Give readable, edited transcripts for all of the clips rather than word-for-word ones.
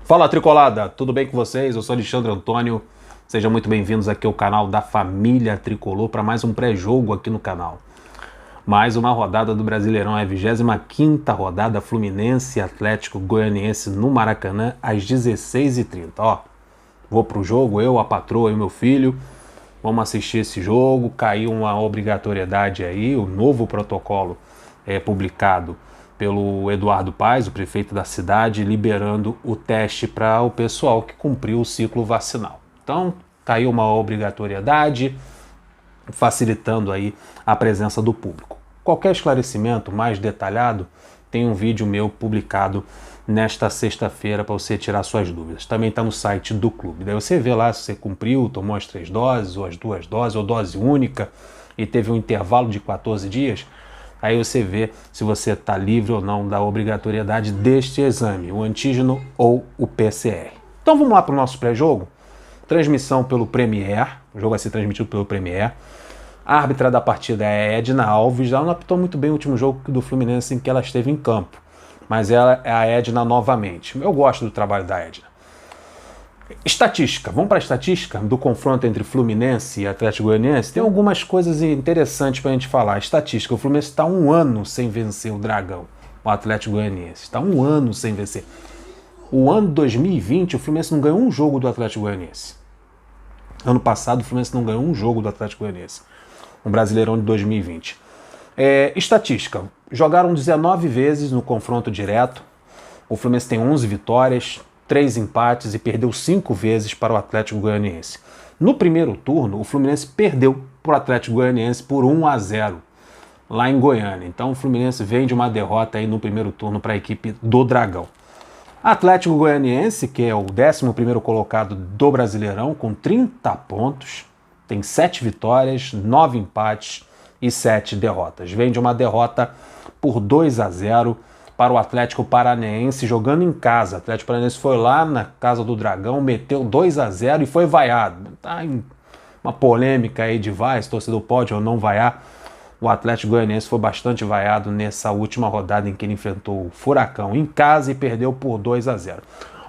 Fala, Tricolada! Tudo bem com vocês? Eu sou Alexandre Antônio. Sejam muito bem-vindos aqui ao canal da Família Tricolor para mais um pré-jogo aqui no canal. Mais uma rodada do Brasileirão, é a 25ª rodada, Fluminense e Atlético Goianiense no Maracanã às 16h30. Ó, vou pro jogo, eu, a patroa e meu filho. Vamos assistir esse jogo. Caiu uma obrigatoriedade aí, o novo protocolo publicado pelo Eduardo Paes, o prefeito da cidade, liberando o teste para o pessoal que cumpriu o ciclo vacinal. Então, caiu uma obrigatoriedade, facilitando aí a presença do público. Qualquer esclarecimento mais detalhado, tem um vídeo meu publicado nesta sexta-feira para você tirar suas dúvidas. Também está no site do clube. Daí você vê lá se você cumpriu, tomou as 3 doses, ou as 2 doses, ou dose única, e teve um intervalo de 14 dias. Aí você vê se você está livre ou não da obrigatoriedade deste exame, o antígeno ou o PCR. Então vamos lá para o nosso pré-jogo. Transmissão pelo Premiere, o jogo vai ser transmitido pelo Premiere. A árbitra da partida é Edna Alves, ela não apitou muito bem o último jogo do Fluminense em que ela esteve em campo, mas ela é a Edna novamente. Eu gosto do trabalho da Edna. Estatística, vamos para a estatística do confronto entre Fluminense e Atlético Goianiense. Tem algumas coisas interessantes para a gente falar. Estatística, o Fluminense está 1 ano sem vencer o Dragão, o Atlético Goianiense. Está 1 ano sem vencer. O ano 2020, o Fluminense não ganhou um jogo do Atlético Goianiense. Ano passado, o Fluminense não ganhou um jogo do Atlético Goianiense. O Brasileirão de 2020. Estatística, jogaram 19 vezes no confronto direto. O Fluminense tem 11 vitórias, 3 empates e perdeu 5 vezes para o Atlético Goianiense. No primeiro turno, o Fluminense perdeu para o Atlético Goianiense por 1-0 lá em Goiânia. Então o Fluminense vem de uma derrota aí no primeiro turno para a equipe do Dragão. Atlético Goianiense, que é o 11º colocado do Brasileirão, com 30 pontos, tem 7 vitórias, 9 empates e 7 derrotas. Vem de uma derrota por 2-0 para o Atlético Paranaense, jogando em casa. O Atlético Paranaense foi lá na casa do Dragão, meteu 2-0 e foi vaiado. Tá em uma polêmica aí de vai, se o torcedor pode ou não vaiar. O Atlético Goianiense foi bastante vaiado nessa última rodada em que ele enfrentou o Furacão em casa e perdeu por 2-0.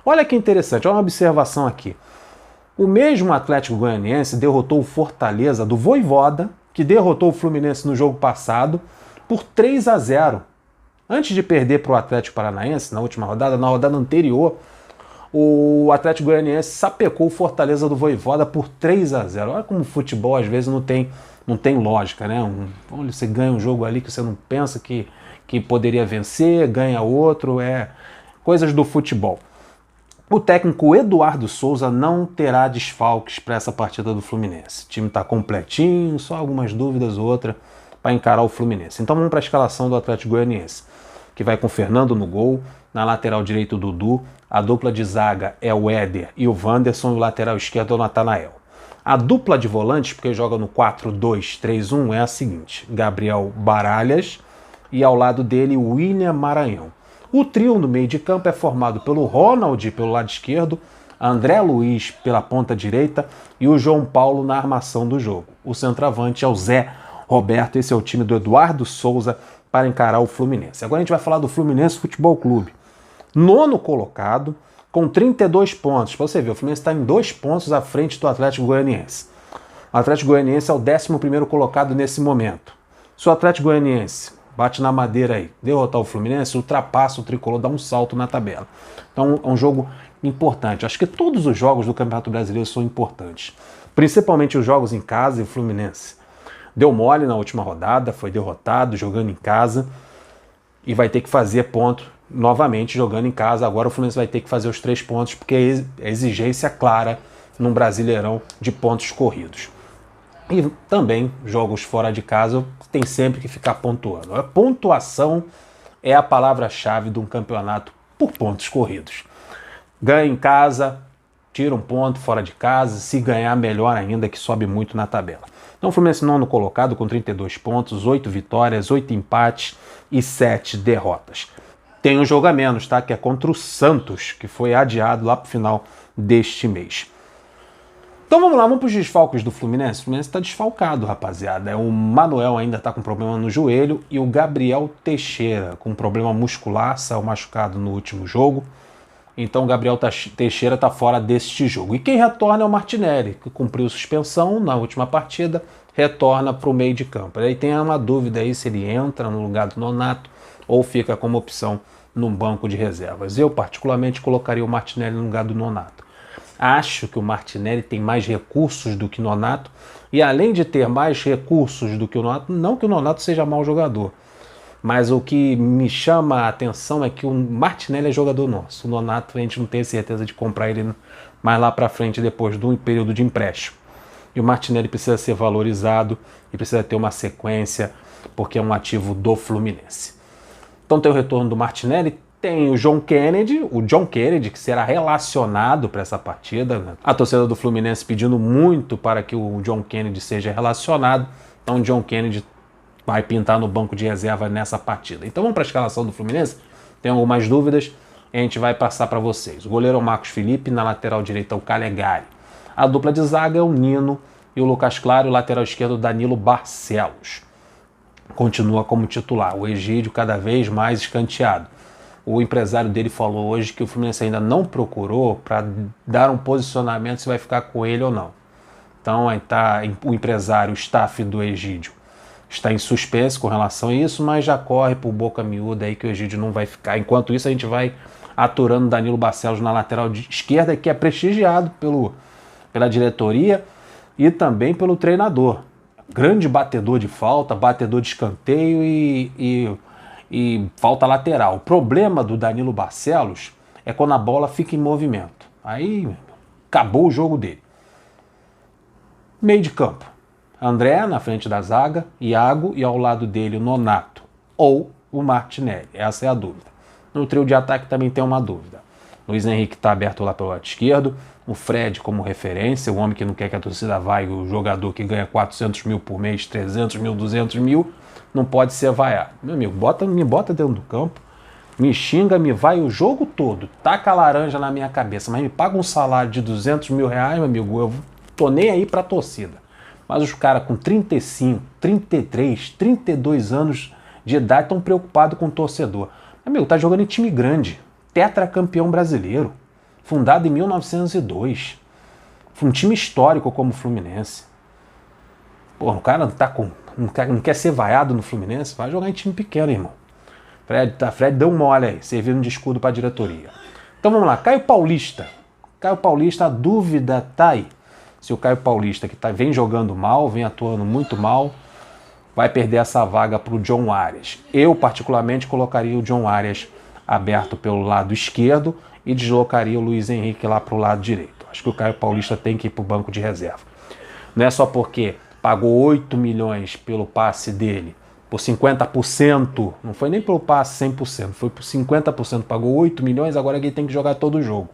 Olha que interessante, olha uma observação aqui. O mesmo Atlético Goianiense derrotou o Fortaleza do Vojvoda, que derrotou o Fluminense no jogo passado, por 3-0. Antes de perder para o Atlético Paranaense, na última rodada, na rodada anterior, o Atlético Goianiense sapecou o Fortaleza do Vojvoda por 3-0. Olha como o futebol às vezes não tem lógica, né? Olha, você ganha um jogo ali que você não pensa que poderia vencer, ganha outro, coisas do futebol. O técnico Eduardo Souza não terá desfalques para essa partida do Fluminense. O time está completinho, só algumas dúvidas ou outra para encarar o Fluminense. Então vamos para a escalação do Atlético Goianiense, que vai com Fernando no gol, na lateral direito o Dudu, a dupla de zaga é o Éder e o Wanderson, e o lateral esquerdo é o Natanael. A dupla de volantes, porque joga no 4-2-3-1, é a seguinte: Gabriel Baralhas e ao lado dele o William Maranhão. O trio no meio de campo é formado pelo Ronald pelo lado esquerdo, André Luiz pela ponta direita e o João Paulo na armação do jogo. O centroavante é o Zé Roberto. Esse é o time do Eduardo Souza para encarar o Fluminense. Agora a gente vai falar do Fluminense Futebol Clube. 9º colocado, com 32 pontos. Para você ver, o Fluminense está em 2 pontos à frente do Atlético Goianiense. O Atlético Goianiense é o 11º colocado nesse momento. Se o Atlético Goianiense bate na madeira aí, derrotar o Fluminense, ultrapassa o Tricolor, dá um salto na tabela. Então é um jogo importante. Acho que todos os jogos do Campeonato Brasileiro são importantes. Principalmente os jogos em casa e o Fluminense deu mole na última rodada, foi derrotado jogando em casa e vai ter que fazer ponto novamente jogando em casa. Agora o Fluminense vai ter que fazer os 3 pontos, porque é exigência clara num Brasileirão de pontos corridos. E também jogos fora de casa tem sempre que ficar pontuando. A pontuação é a palavra-chave de um campeonato por pontos corridos. Ganha em casa, tira um ponto fora de casa, se ganhar melhor ainda, que sobe muito na tabela. Então o Fluminense 9º colocado com 32 pontos, 8 vitórias, 8 empates e 7 derrotas. Tem um jogo a menos, tá? Que é contra o Santos, que foi adiado lá para o final deste mês. Então vamos lá, vamos para os desfalques do Fluminense. O Fluminense está desfalcado, rapaziada. O Manuel ainda está com problema no joelho e o Gabriel Teixeira com problema muscular, saiu machucado no último jogo. Então o Gabriel Teixeira está fora deste jogo. E quem retorna é o Martinelli, que cumpriu suspensão na última partida, retorna para o meio de campo. Aí tem uma dúvida aí se ele entra no lugar do Nonato ou fica como opção no banco de reservas. Eu particularmente colocaria o Martinelli no lugar do Nonato. Acho que o Martinelli tem mais recursos do que o Nonato, e além de ter mais recursos do que o Nonato, não que o Nonato seja mau jogador, mas o que me chama a atenção é que o Martinelli é jogador nosso. O Nonato a gente não tem certeza de comprar ele mais lá para frente depois de um período de empréstimo. E o Martinelli precisa ser valorizado e precisa ter uma sequência, porque é um ativo do Fluminense. Então tem o retorno do Martinelli, tem o John Kennedy, que será relacionado para essa partida, né? A torcida do Fluminense pedindo muito para que o John Kennedy seja relacionado, então o John Kennedy vai pintar no banco de reserva nessa partida. Então vamos para a escalação do Fluminense, tem algumas dúvidas e a gente vai passar para vocês. O goleiro é o Marcos Felipe, na lateral direita o Calegari. A dupla de zaga é o Nino e o Lucas Claro, o lateral esquerdo Danilo Barcelos. Continua como titular, o Egídio cada vez mais escanteado. O empresário dele falou hoje que o Fluminense ainda não procurou para dar um posicionamento se vai ficar com ele ou não. Então aí tá o empresário, o staff do Egídio, está em suspense com relação a isso, mas já corre por boca miúda aí que o Egídio não vai ficar. Enquanto isso a gente vai aturando Danilo Barcelos na lateral esquerda, que é prestigiado pela diretoria e também pelo treinador. Grande batedor de falta, batedor de escanteio e falta lateral. O problema do Danilo Barcelos é quando a bola fica em movimento. Aí acabou o jogo dele. Meio de campo. André na frente da zaga, Iago e ao lado dele o Nonato ou o Martinelli. Essa é a dúvida. No trio de ataque também tem uma dúvida. Luiz Henrique está aberto lá pelo lado esquerdo, o Fred como referência, o homem que não quer que a torcida vá, o jogador que ganha 400 mil por mês, 300 mil, 200 mil, não pode ser vaiado. Meu amigo, me bota dentro do campo, me xinga, me vai o jogo todo, taca a laranja na minha cabeça, mas me paga um salário de 200 mil reais, meu amigo, eu tô nem aí pra torcida. Mas os caras com 35, 33, 32 anos de idade estão preocupados com o torcedor. Meu amigo, tá jogando em time grande, tetracampeão brasileiro, fundado em 1902. Um time histórico como o Fluminense. Pô, o cara não quer ser vaiado no Fluminense, vai jogar em time pequeno, irmão. Fred deu um mole aí, servindo de escudo para a diretoria. Então vamos lá, Caio Paulista. Caio Paulista, a dúvida tá aí. Se o Caio Paulista, que vem jogando mal, vem atuando muito mal, vai perder essa vaga para o John Arias. Eu, particularmente, colocaria o John Arias aberto pelo lado esquerdo e deslocaria o Luiz Henrique lá para o lado direito. Acho que o Caio Paulista tem que ir para o banco de reserva. Não é só porque pagou 8 milhões pelo passe dele, por 50%, não foi nem pelo passe 100%, foi por 50%, pagou 8 milhões, agora ele tem que jogar todo o jogo.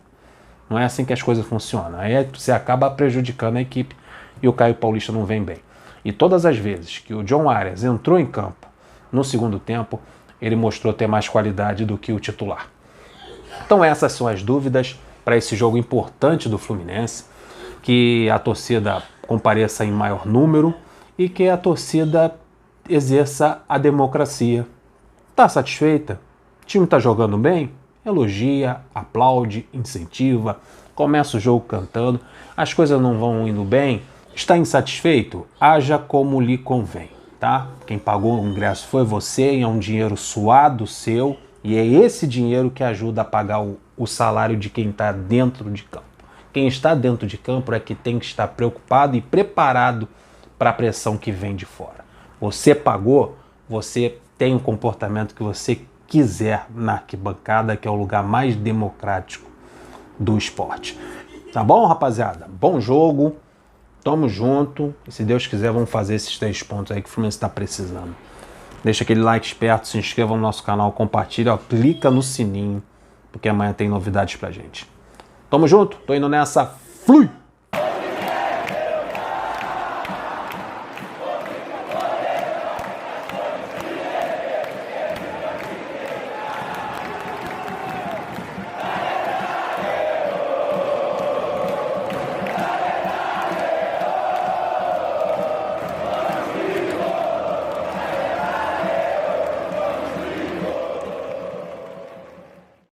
Não é assim que as coisas funcionam. Aí você acaba prejudicando a equipe e o Caio Paulista não vem bem. E todas as vezes que o John Arias entrou em campo no segundo tempo, ele mostrou ter mais qualidade do que o titular. Então essas são as dúvidas para esse jogo importante do Fluminense, que a torcida compareça em maior número e que a torcida exerça a democracia. Está satisfeita? O time está jogando bem? Elogia, aplaude, incentiva, começa o jogo cantando. As coisas não vão indo bem? Está insatisfeito? Haja como lhe convém, tá? Quem pagou o ingresso foi você e é um dinheiro suado seu e é esse dinheiro que ajuda a pagar o salário de quem está dentro de campo. Quem está dentro de campo é que tem que estar preocupado e preparado para a pressão que vem de fora. Você pagou, você tem o comportamento que você quiser na arquibancada, que é o lugar mais democrático do esporte. Tá bom, rapaziada? Bom jogo, tamo junto e se Deus quiser vamos fazer esses 3 pontos aí que o Fluminense está precisando. Deixa aquele like esperto, se inscreva no nosso canal, compartilha, ó, clica no sininho, porque amanhã tem novidades pra gente. Tamo junto, tô indo nessa, flui!